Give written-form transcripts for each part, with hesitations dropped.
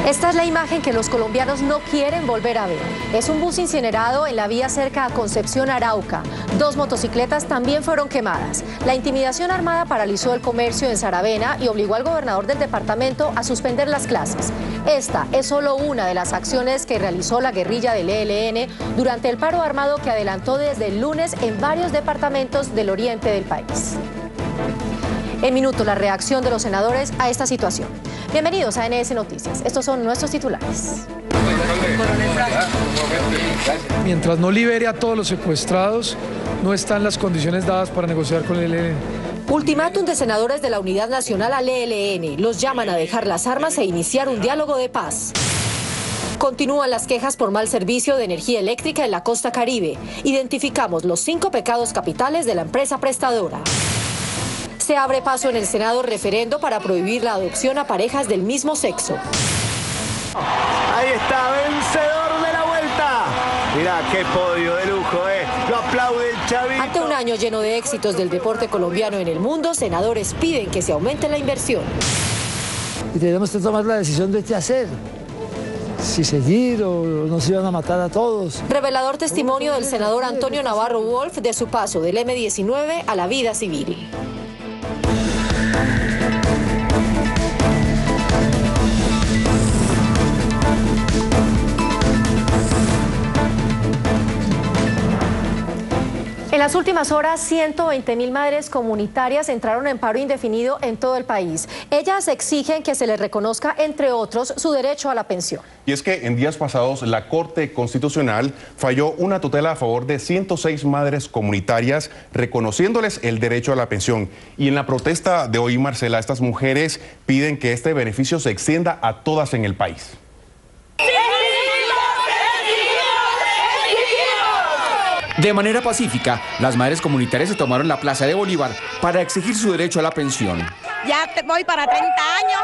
Esta es la imagen que los colombianos no quieren volver a ver. Es un bus incinerado en la vía cerca a Concepción, Arauca. 2 motocicletas también fueron quemadas. La intimidación armada paralizó el comercio en Saravena y obligó al gobernador del departamento a suspender las clases. Esta es solo una de las acciones que realizó la guerrilla del ELN durante el paro armado que adelantó desde el lunes en varios departamentos del oriente del país. En minutos, la reacción de los senadores a esta situación. Bienvenidos a NS Noticias. Estos son nuestros titulares. Mientras no libere a todos los secuestrados, no están las condiciones dadas para negociar con el ELN. Ultimátum de senadores de la Unidad Nacional al ELN. Los llaman a dejar las armas e iniciar un diálogo de paz. Continúan las quejas por mal servicio de energía eléctrica en la costa Caribe. Identificamos los 5 pecados capitales de la empresa prestadora. Se abre paso en el Senado referendo para prohibir la adopción a parejas del mismo sexo. Ahí está, vencedor de la vuelta. Mirá qué podio de lujo, Lo aplaude el chavito. Ante un año lleno de éxitos del deporte colombiano en el mundo, senadores piden que se aumente la inversión. Y tenemos que tomar la decisión de qué hacer. Si seguir o nos iban a matar a todos. Revelador testimonio del senador Antonio Navarro Wolf de su paso del M-19 a la vida civil. En las últimas horas, 120.000 madres comunitarias entraron en paro indefinido en todo el país. Ellas exigen que se les reconozca, entre otros, su derecho a la pensión. Y es que en días pasados la Corte Constitucional falló una tutela a favor de 106 madres comunitarias, reconociéndoles el derecho a la pensión. Y en la protesta de hoy, Marcela, estas mujeres piden que este beneficio se extienda a todas en el país. De manera pacífica, las madres comunitarias se tomaron la Plaza de Bolívar para exigir su derecho a la pensión. Ya voy para 30 años,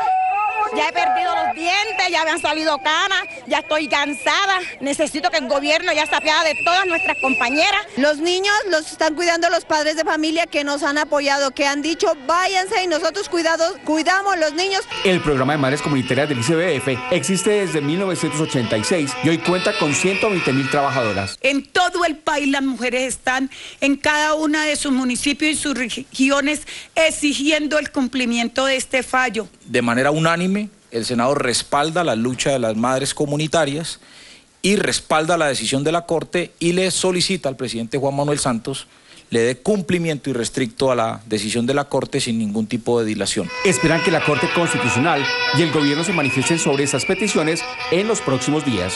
ya he perdido los dientes, ya me han salido canas, ya estoy cansada. Necesito que el gobierno ya se apiade de todas nuestras compañeras. Los niños los están cuidando los padres de familia que nos han apoyado, que han dicho váyanse y nosotros cuidamos los niños. El programa de madres comunitarias del ICBF existe desde 1986 y hoy cuenta con 120.000 trabajadoras. En todo el país las mujeres están en cada una de sus municipios y sus regiones exigiendo el cumplimiento de este fallo. De manera unánime, el Senado respalda la lucha de las madres comunitarias y respalda la decisión de la Corte y le solicita al presidente Juan Manuel Santos le dé cumplimiento irrestricto a la decisión de la Corte sin ningún tipo de dilación. Esperan que la Corte Constitucional y el gobierno se manifiesten sobre esas peticiones en los próximos días.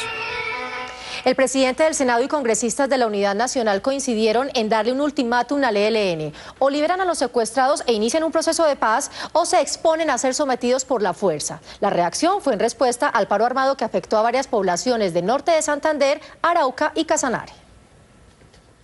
El presidente del Senado y congresistas de la Unidad Nacional coincidieron en darle un ultimátum al ELN. O liberan a los secuestrados e inician un proceso de paz o se exponen a ser sometidos por la fuerza. La reacción fue en respuesta al paro armado que afectó a varias poblaciones del norte de Santander, Arauca y Casanare.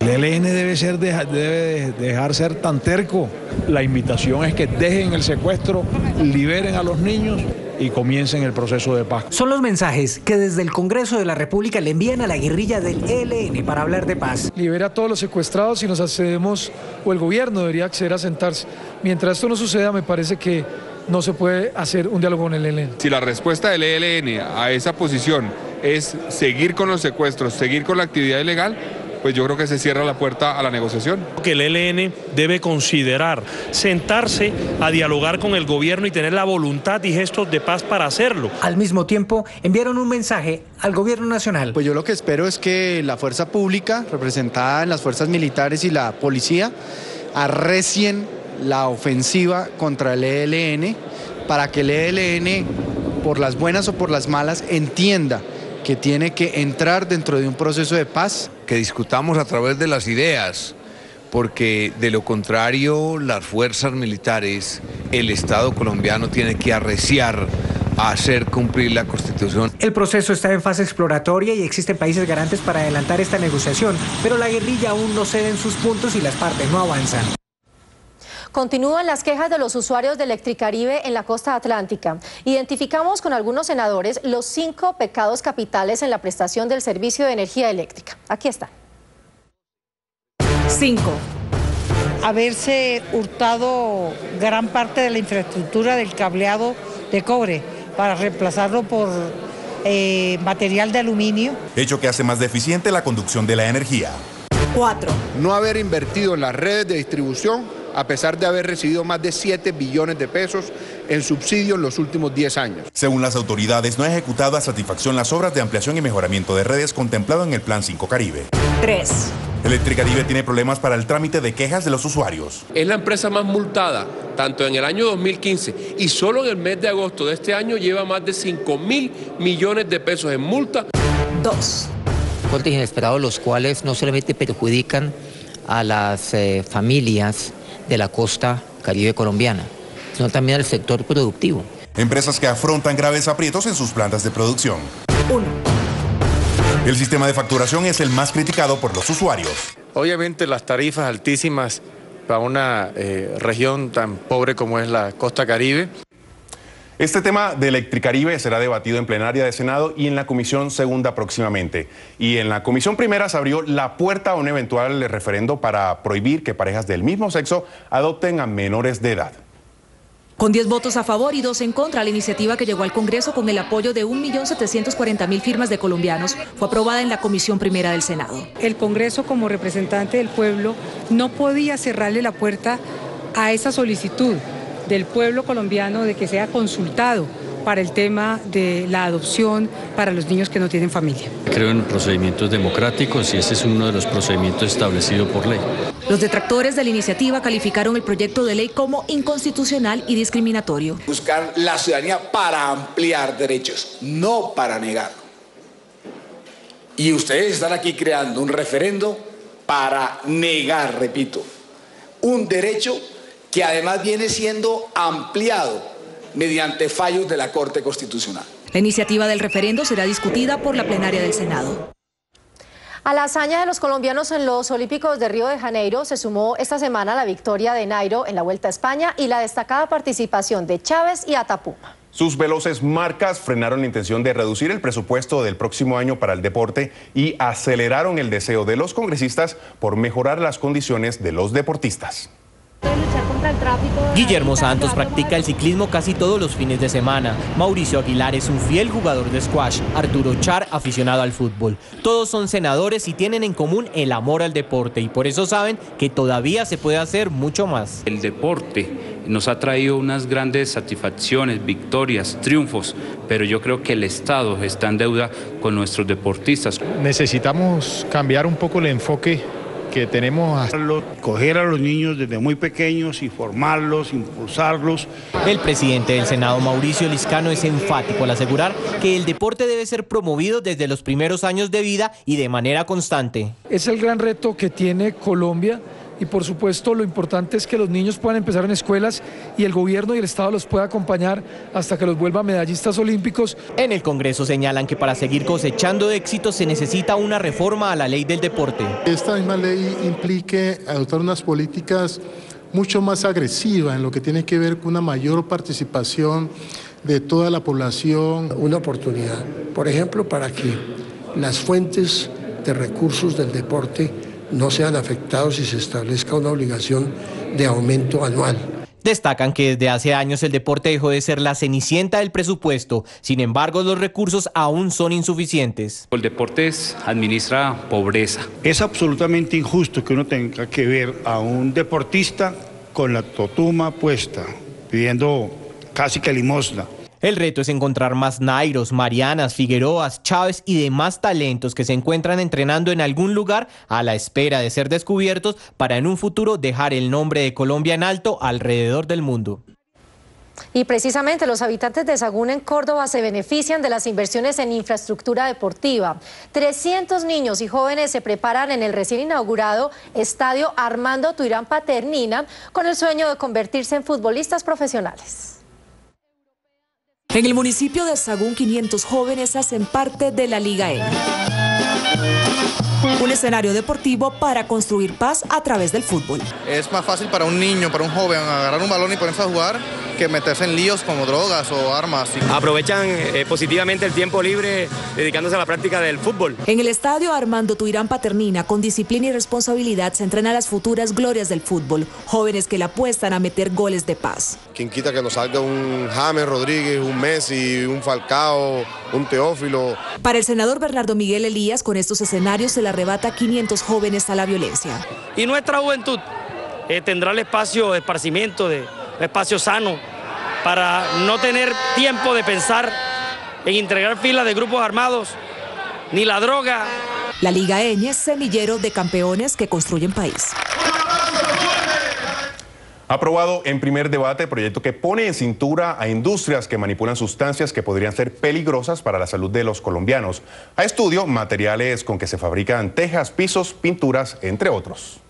El ELN debe dejar ser tan terco. La invitación es que dejen el secuestro, liberen a los niños y comiencen el proceso de paz. Son los mensajes que desde el Congreso de la República le envían a la guerrilla del ELN para hablar de paz. Libera a todos los secuestrados y nos accedemos, o el gobierno debería acceder a sentarse. Mientras esto no suceda, me parece que no se puede hacer un diálogo con el ELN. Si la respuesta del ELN a esa posición es seguir con los secuestros, seguir con la actividad ilegal, pues yo creo que se cierra la puerta a la negociación. Que el ELN debe considerar sentarse a dialogar con el gobierno y tener la voluntad y gestos de paz para hacerlo. Al mismo tiempo, enviaron un mensaje al gobierno nacional. Pues yo lo que espero es que la fuerza pública, representada en las fuerzas militares y la policía, arrecien la ofensiva contra el ELN para que el ELN, por las buenas o por las malas, entienda que tiene que entrar dentro de un proceso de paz. Que discutamos a través de las ideas, porque de lo contrario las fuerzas militares, el Estado colombiano tiene que arreciar a hacer cumplir la Constitución. El proceso está en fase exploratoria y existen países garantes para adelantar esta negociación, pero la guerrilla aún no cede en sus puntos y las partes no avanzan. Continúan las quejas de los usuarios de Electricaribe en la costa atlántica. Identificamos con algunos senadores los 5 pecados capitales en la prestación del servicio de energía eléctrica. Aquí están. 5. Haberse hurtado gran parte de la infraestructura del cableado de cobre para reemplazarlo por material de aluminio. Hecho que hace más deficiente la conducción de la energía. 4. No haber invertido en las redes de distribución a pesar de haber recibido más de 7 billones de pesos en subsidio en los últimos 10 años. Según las autoridades, no ha ejecutado a satisfacción las obras de ampliación y mejoramiento de redes contemplado en el Plan 5 Caribe. 3. Electricaribe tiene problemas para el trámite de quejas de los usuarios. Es la empresa más multada, tanto en el año 2015 y solo en el mes de agosto de este año lleva más de 5.000 millones de pesos en multa. 2. Cortes inesperados, los cuales no solamente perjudican a las familias de la costa caribe colombiana, sino también al sector productivo. Empresas que afrontan graves aprietos en sus plantas de producción. 1. El sistema de facturación es el más criticado por los usuarios. Obviamente las tarifas altísimas para una región tan pobre como es la costa caribe. Este tema de Electricaribe será debatido en plenaria de Senado y en la Comisión Segunda próximamente. Y en la Comisión Primera se abrió la puerta a un eventual referendo para prohibir que parejas del mismo sexo adopten a menores de edad. Con 10 votos a favor y 2 en contra, la iniciativa que llegó al Congreso con el apoyo de 1.740.000 firmas de colombianos fue aprobada en la Comisión Primera del Senado. El Congreso, como representante del pueblo, no podía cerrarle la puerta a esa solicitud del pueblo colombiano de que sea consultado para el tema de la adopción para los niños que no tienen familia. Creo en procedimientos democráticos y ese es uno de los procedimientos establecidos por ley. Los detractores de la iniciativa calificaron el proyecto de ley como inconstitucional y discriminatorio. Buscar la ciudadanía para ampliar derechos, no para negar. Y ustedes están aquí creando un referendo para negar, repito, un derecho que además viene siendo ampliado mediante fallos de la Corte Constitucional. La iniciativa del referendo será discutida por la plenaria del Senado. A la hazaña de los colombianos en los Olímpicos de Río de Janeiro se sumó esta semana la victoria de Nairo en la Vuelta a España y la destacada participación de Chávez y Atapuma. Sus veloces marcas frenaron la intención de reducir el presupuesto del próximo año para el deporte y aceleraron el deseo de los congresistas por mejorar las condiciones de los deportistas. Guillermo Santos practica el ciclismo casi todos los fines de semana. Mauricio Aguilar es un fiel jugador de squash. Arturo Char, aficionado al fútbol. Todos son senadores y tienen en común el amor al deporte y por eso saben que todavía se puede hacer mucho más. El deporte nos ha traído unas grandes satisfacciones, victorias, triunfos, pero yo creo que el Estado está en deuda con nuestros deportistas. Necesitamos cambiar un poco el enfoque que tenemos, coger a los niños desde muy pequeños y formarlos, impulsarlos. El presidente del Senado, Mauricio Liscano, es enfático al asegurar que el deporte debe ser promovido desde los primeros años de vida y de manera constante. Es el gran reto que tiene Colombia. Y por supuesto lo importante es que los niños puedan empezar en escuelas y el gobierno y el Estado los pueda acompañar hasta que los vuelva medallistas olímpicos. En el Congreso señalan que para seguir cosechando éxitos se necesita una reforma a la ley del deporte. Esta misma ley implique adoptar unas políticas mucho más agresivas en lo que tiene que ver con una mayor participación de toda la población. Una oportunidad, por ejemplo, para que las fuentes de recursos del deporte no sean afectados y se establezca una obligación de aumento anual. Destacan que desde hace años el deporte dejó de ser la cenicienta del presupuesto, sin embargo los recursos aún son insuficientes. El deporte administra pobreza. Es absolutamente injusto que uno tenga que ver a un deportista con la totuma puesta, pidiendo casi que limosna. El reto es encontrar más Nairos, Marianas, Figueroas, Chávez y demás talentos que se encuentran entrenando en algún lugar a la espera de ser descubiertos para en un futuro dejar el nombre de Colombia en alto alrededor del mundo. Y precisamente los habitantes de Sagún en Córdoba se benefician de las inversiones en infraestructura deportiva. 300 niños y jóvenes se preparan en el recién inaugurado Estadio Armando Tuirán Paternina con el sueño de convertirse en futbolistas profesionales. En el municipio de Sagún, 500 jóvenes hacen parte de la Liga M. Un escenario deportivo para construir paz a través del fútbol. Es más fácil para un niño, para un joven, agarrar un balón y ponerse a jugar que meterse en líos como drogas o armas. Aprovechan positivamente el tiempo libre dedicándose a la práctica del fútbol. En el estadio Armando Tuirán Paternina, con disciplina y responsabilidad, se entrenan las futuras glorias del fútbol, jóvenes que le apuestan a meter goles de paz. Quien quita que nos salga un James Rodríguez, un Messi, un Falcao, un Teófilo. Para el senador Bernardo Miguel Elías, con estos escenarios se le arrebata 500 jóvenes a la violencia. Y nuestra juventud tendrá el espacio de esparcimiento, de espacio sano, para no tener tiempo de pensar en integrar filas de grupos armados, ni la droga. La Liga Eñe es semillero de campeones que construyen país. Aprobado en primer debate, proyecto que pone en cintura a industrias que manipulan sustancias que podrían ser peligrosas para la salud de los colombianos. A estudio, materiales con que se fabrican tejas, pisos, pinturas, entre otros.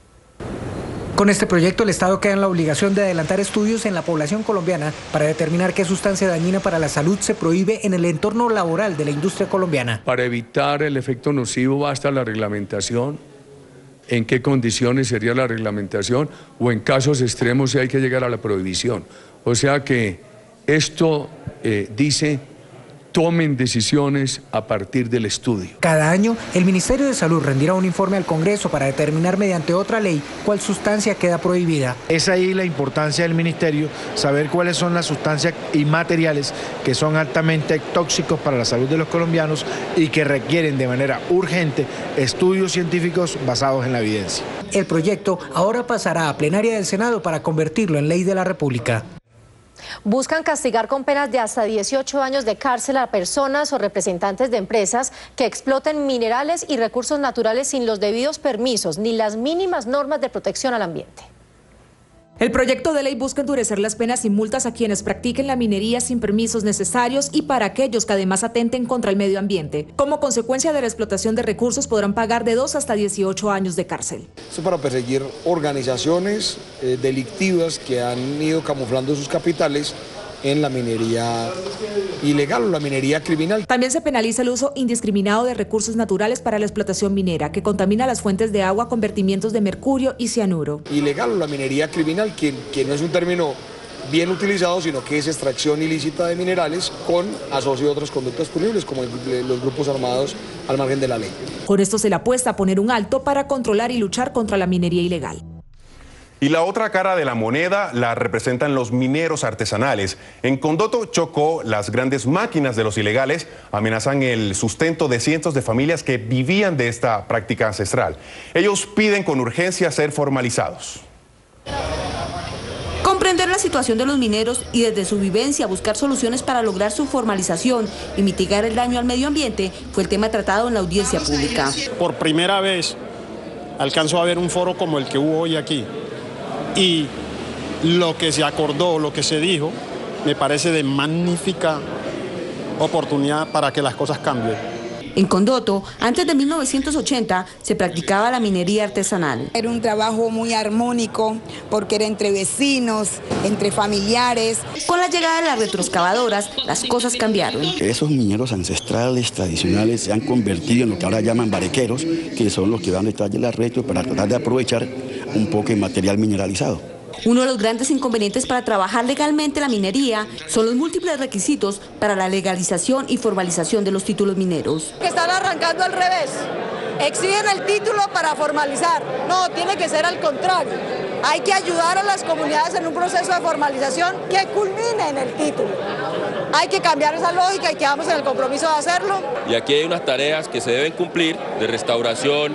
Con este proyecto, el Estado queda en la obligación de adelantar estudios en la población colombiana para determinar qué sustancia dañina para la salud se prohíbe en el entorno laboral de la industria colombiana. Para evitar el efecto nocivo basta la reglamentación. ¿En qué condiciones sería la reglamentación? O en casos extremos si hay que llegar a la prohibición. O sea que esto dice: tomen decisiones a partir del estudio. Cada año, el Ministerio de Salud rendirá un informe al Congreso para determinar mediante otra ley cuál sustancia queda prohibida. Es ahí la importancia del Ministerio, saber cuáles son las sustancias y materiales que son altamente tóxicos para la salud de los colombianos y que requieren de manera urgente estudios científicos basados en la evidencia. El proyecto ahora pasará a plenaria del Senado para convertirlo en ley de la República. Buscan castigar con penas de hasta 18 años de cárcel a personas o representantes de empresas que exploten minerales y recursos naturales sin los debidos permisos ni las mínimas normas de protección al ambiente. El proyecto de ley busca endurecer las penas y multas a quienes practiquen la minería sin permisos necesarios y para aquellos que además atenten contra el medio ambiente. Como consecuencia de la explotación de recursos podrán pagar de 2 hasta 18 años de cárcel. Esto para perseguir organizaciones delictivas que han ido camuflando sus capitales en la minería ilegal o la minería criminal. También se penaliza el uso indiscriminado de recursos naturales para la explotación minera, que contamina las fuentes de agua con vertimientos de mercurio y cianuro. Ilegal o la minería criminal, que no es un término bien utilizado, sino que es extracción ilícita de minerales con asocio de otras conductas punibles, como los grupos armados al margen de la ley. Con esto se le apuesta a poner un alto para controlar y luchar contra la minería ilegal. Y la otra cara de la moneda la representan los mineros artesanales. En Condoto, Chocó, las grandes máquinas de los ilegales amenazan el sustento de cientos de familias que vivían de esta práctica ancestral. Ellos piden con urgencia ser formalizados. Comprender la situación de los mineros y desde su vivencia buscar soluciones para lograr su formalización y mitigar el daño al medio ambiente fue el tema tratado en la audiencia pública. Por primera vez alcanzó a ver un foro como el que hubo hoy aquí. Y lo que se acordó, lo que se dijo, me parece de magnífica oportunidad para que las cosas cambien. En Condoto, antes de 1980, se practicaba la minería artesanal. Era un trabajo muy armónico, porque era entre vecinos, entre familiares. Con la llegada de las retroexcavadoras, las cosas cambiaron. Esos mineros ancestrales, tradicionales, se han convertido en lo que ahora llaman barequeros, que son los que van detrás de la retro para tratar de aprovechar un poco de material mineralizado. Uno de los grandes inconvenientes para trabajar legalmente la minería son los múltiples requisitos para la legalización y formalización de los títulos mineros. Que están arrancando al revés. Exigen el título para formalizar. No, tiene que ser al contrario. Hay que ayudar a las comunidades en un proceso de formalización que culmine en el título. Hay que cambiar esa lógica y quedamos en el compromiso de hacerlo. Y aquí hay unas tareas que se deben cumplir de restauración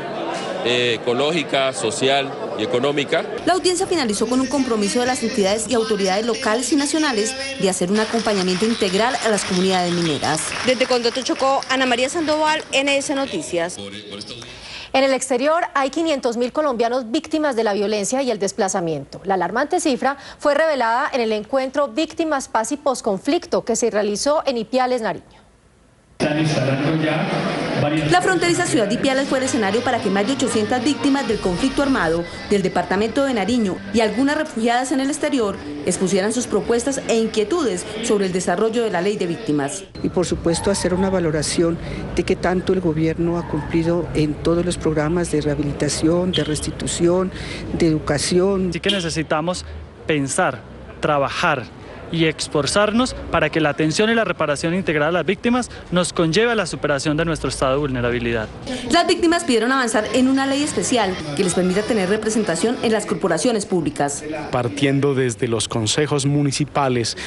ecológica, social y económica. La audiencia finalizó con un compromiso de las entidades y autoridades locales y nacionales de hacer un acompañamiento integral a las comunidades mineras. Desde Condoto, Chocó, Ana María Sandoval, NS Noticias. En el exterior hay 500.000 colombianos víctimas de la violencia y el desplazamiento. La alarmante cifra fue revelada en el encuentro Víctimas, Paz y Posconflicto que se realizó en Ipiales, Nariño. La fronteriza ciudad de Ipiales fue el escenario para que más de 800 víctimas del conflicto armado del departamento de Nariño y algunas refugiadas en el exterior expusieran sus propuestas e inquietudes sobre el desarrollo de la ley de víctimas. Y por supuesto hacer una valoración de qué tanto el gobierno ha cumplido en todos los programas de rehabilitación, de restitución, de educación. Sí que necesitamos pensar, trabajar y esforzarnos para que la atención y la reparación integral a las víctimas nos conlleve a la superación de nuestro estado de vulnerabilidad. Las víctimas pidieron avanzar en una ley especial que les permita tener representación en las corporaciones públicas. Partiendo desde los consejos municipales,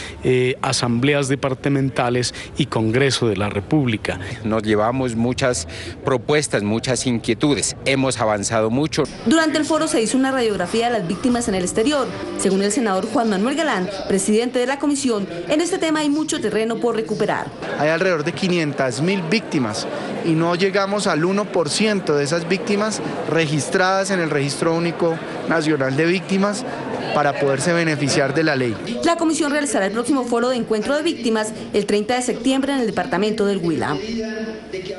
asambleas departamentales y Congreso de la República. Nos llevamos muchas propuestas, muchas inquietudes. Hemos avanzado mucho. Durante el foro se hizo una radiografía de las víctimas en el exterior. Según el senador Juan Manuel Galán, presidente de la comisión, en este tema hay mucho terreno por recuperar. Hay alrededor de 500.000 víctimas y no llegamos al 1% de esas víctimas registradas en el Registro Único Nacional de Víctimas para poderse beneficiar de la ley. La comisión realizará el próximo foro de encuentro de víctimas el 30 de septiembre en el departamento del Huila.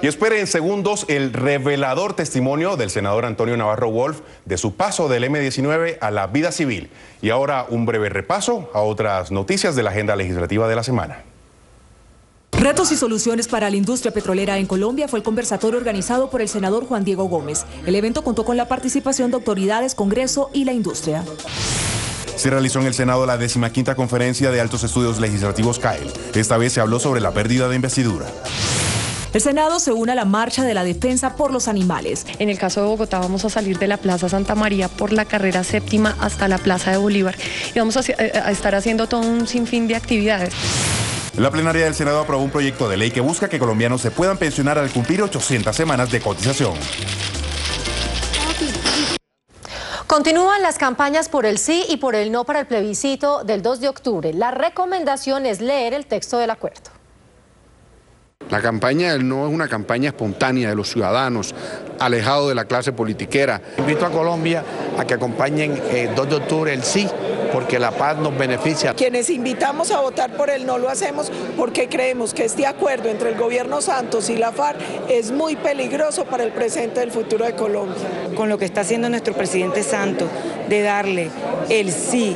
Y espere en segundos el revelador testimonio del senador Antonio Navarro Wolf de su paso del M-19 a la vida civil. Y ahora un breve repaso a otras noticias de la agenda legislativa de la semana. Retos y soluciones para la industria petrolera en Colombia fue el conversatorio organizado por el senador Juan Diego Gómez. El evento contó con la participación de autoridades, Congreso y la industria. Se realizó en el Senado la 15ª Conferencia de Altos Estudios Legislativos CAEL. Esta vez se habló sobre la pérdida de investidura. El Senado se une a la marcha de la defensa por los animales. En el caso de Bogotá vamos a salir de la Plaza Santa María por la carrera séptima hasta la Plaza de Bolívar y vamos a estar haciendo todo un sinfín de actividades. La plenaria del Senado aprobó un proyecto de ley que busca que colombianos se puedan pensionar al cumplir 800 semanas de cotización. Continúan las campañas por el sí y por el no para el plebiscito del 2 de octubre. La recomendación es leer el texto del acuerdo. La campaña del no es una campaña espontánea de los ciudadanos, alejado de la clase politiquera. Invito a Colombia a que acompañen el 2 de octubre el sí, porque la paz nos beneficia. Quienes invitamos a votar por el no lo hacemos porque creemos que este acuerdo entre el gobierno Santos y la FARC es muy peligroso para el presente y el futuro de Colombia. Con lo que está haciendo nuestro presidente Santos de darle el sí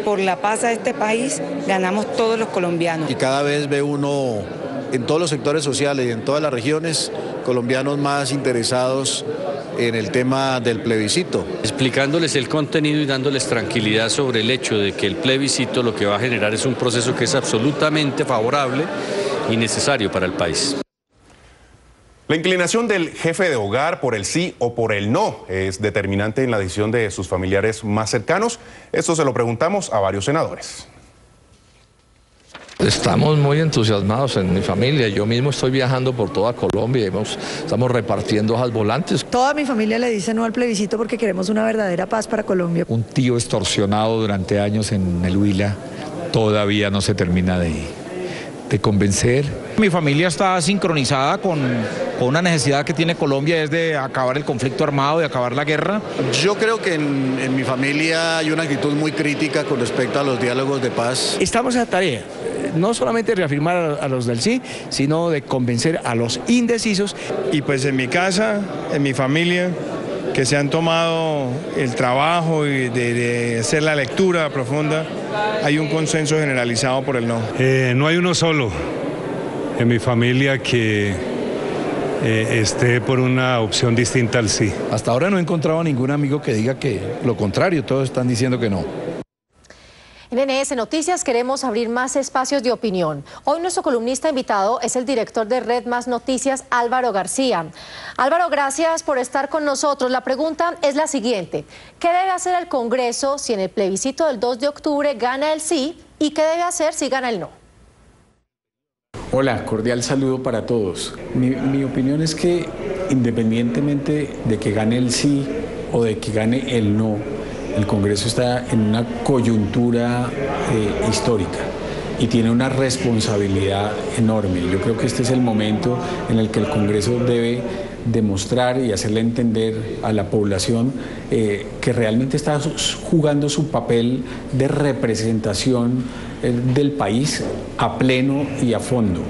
por la paz a este país, ganamos todos los colombianos. Y cada vez ve uno en todos los sectores sociales y en todas las regiones colombianos más interesados en el tema del plebiscito. Explicándoles el contenido y dándoles tranquilidad sobre el hecho de que el plebiscito lo que va a generar es un proceso que es absolutamente favorable y necesario para el país. La inclinación del jefe de hogar por el sí o por el no es determinante en la decisión de sus familiares más cercanos. Esto se lo preguntamos a varios senadores. Estamos muy entusiasmados en mi familia. Yo mismo estoy viajando por toda Colombia y estamos repartiendo hojas volantes. Toda mi familia le dice no al plebiscito porque queremos una verdadera paz para Colombia. Un tío extorsionado durante años en el Huila todavía no se termina de convencer. Mi familia está sincronizada con una necesidad que tiene Colombia, es de acabar el conflicto armado, de acabar la guerra. Yo creo que en mi familia hay una actitud muy crítica con respecto a los diálogos de paz. Estamos a tarea, no solamente de reafirmar a los del sí, sino de convencer a los indecisos. Y pues en mi casa, en mi familia, que se han tomado el trabajo y de hacer la lectura profunda, hay un consenso generalizado por el no. No hay uno solo en mi familia que esté por una opción distinta al sí. Hasta ahora no he encontrado ningún amigo que diga que lo contrario, todos están diciendo que no. En NS Noticias queremos abrir más espacios de opinión. Hoy nuestro columnista invitado es el director de Red Más Noticias, Álvaro García. Álvaro, gracias por estar con nosotros. La pregunta es la siguiente: ¿qué debe hacer el Congreso si en el plebiscito del 2 de octubre gana el sí? ¿Y qué debe hacer si gana el no? Hola, cordial saludo para todos. Mi opinión es que independientemente de que gane el sí o de que gane el no, el Congreso está en una coyuntura histórica y tiene una responsabilidad enorme. Yo creo que este es el momento en el que el Congreso debe demostrar y hacerle entender a la población que realmente está jugando su papel de representación del país a pleno y a fondo.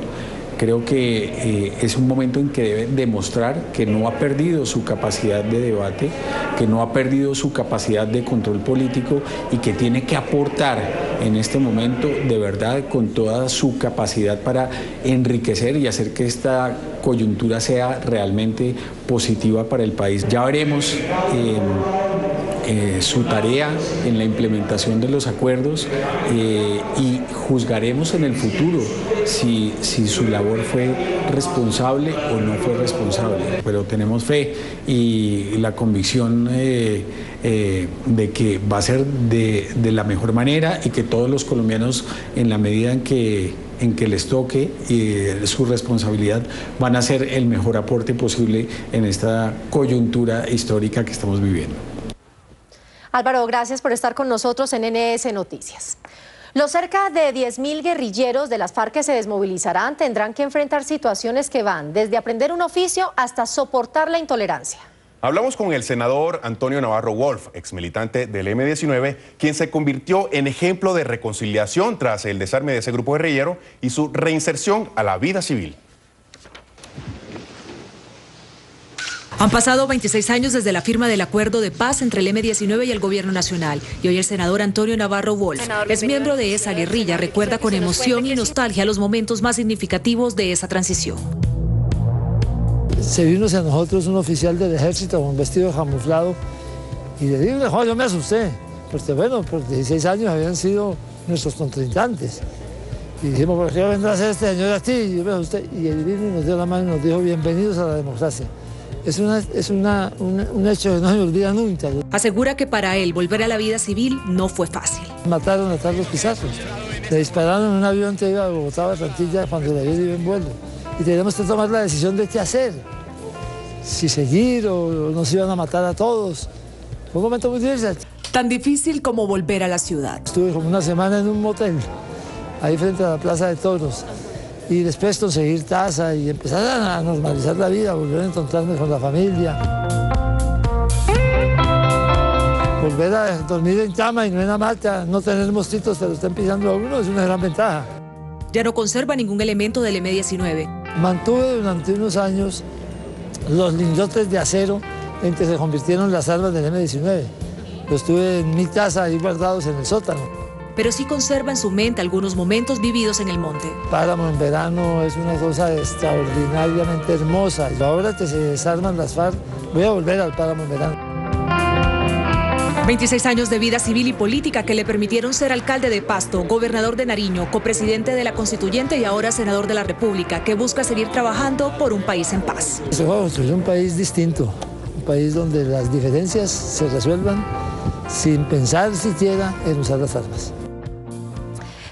Creo que es un momento en que debe demostrar que no ha perdido su capacidad de debate, que no ha perdido su capacidad de control político y que tiene que aportar en este momento de verdad con toda su capacidad para enriquecer y hacer que esta coyuntura sea realmente positiva para el país. Ya veremos su tarea en la implementación de los acuerdos y juzgaremos en el futuro si su labor fue responsable o no fue responsable. Pero tenemos fe y la convicción de que va a ser de la mejor manera y que todos los colombianos, en la medida en que les toque su responsabilidad, van a hacer el mejor aporte posible en esta coyuntura histórica que estamos viviendo. Álvaro, gracias por estar con nosotros en NS Noticias. Los cerca de 10.000 guerrilleros de las FARC que se desmovilizarán tendrán que enfrentar situaciones que van desde aprender un oficio hasta soportar la intolerancia. Hablamos con el senador Antonio Navarro Wolf, exmilitante del M-19, quien se convirtió en ejemplo de reconciliación tras el desarme de ese grupo guerrillero y su reinserción a la vida civil. Han pasado 26 años desde la firma del acuerdo de paz entre el M-19 y el gobierno nacional. Y hoy el senador Antonio Navarro Wolf, es miembro de esa guerrilla, recuerda con emoción y nostalgia los momentos más significativos de esa transición. Se vino hacia nosotros un oficial del ejército con un vestido camuflado y le digo, yo me asusté, porque bueno, por 16 años habían sido nuestros contrincantes. Y dijimos, ¿por qué vendrá a ser este señor a ti? Y yo me asusté. Y él vino y nos dio la mano y nos dijo, bienvenidos a la democracia. Es un hecho que no se me olvida nunca. Asegura que para él volver a la vida civil no fue fácil. Mataron a Carlos Pizarro. Le dispararon en un avión que iba a Bogotá, a Barranquilla, cuando el avión iba en vuelo. Y teníamos que tomar la decisión de qué hacer. Si seguir o nos iban a matar a todos. Fue un momento muy difícil. Tan difícil como volver a la ciudad. Estuve como una semana en un motel, ahí frente a la Plaza de Toros. Y después conseguir casa y empezar a normalizar la vida, volver a encontrarme con la familia. Volver a dormir en cama y no en hamaca, no tener mosquitos que lo estén pisando a uno, es una gran ventaja. Ya no conserva ningún elemento del M-19. Mantuve durante unos años los lingotes de acero en que se convirtieron las armas del M-19. Los tuve en mi casa ahí guardados en el sótano. Pero sí conserva en su mente algunos momentos vividos en el monte. Páramo en verano es una cosa extraordinariamente hermosa. Y ahora que se desarman las FARC, voy a volver al Páramo en verano. 26 años de vida civil y política que le permitieron ser alcalde de Pasto, gobernador de Nariño, copresidente de la Constituyente y ahora senador de la República, que busca seguir trabajando por un país en paz. Se va a construir un país distinto, un país donde las diferencias se resuelvan sin pensar siquiera en usar las armas.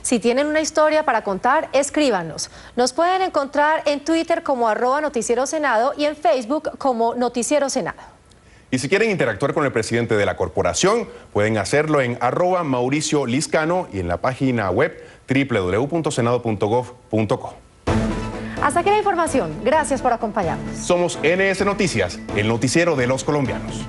Si tienen una historia para contar, escríbanos. Nos pueden encontrar en Twitter como @NoticieroSenado y en Facebook como Noticiero Senado. Y si quieren interactuar con el presidente de la corporación, pueden hacerlo en @Mauricio Liscano y en la página web www.senado.gov.co. Hasta aquí la información. Gracias por acompañarnos. Somos NS Noticias, el noticiero de los colombianos.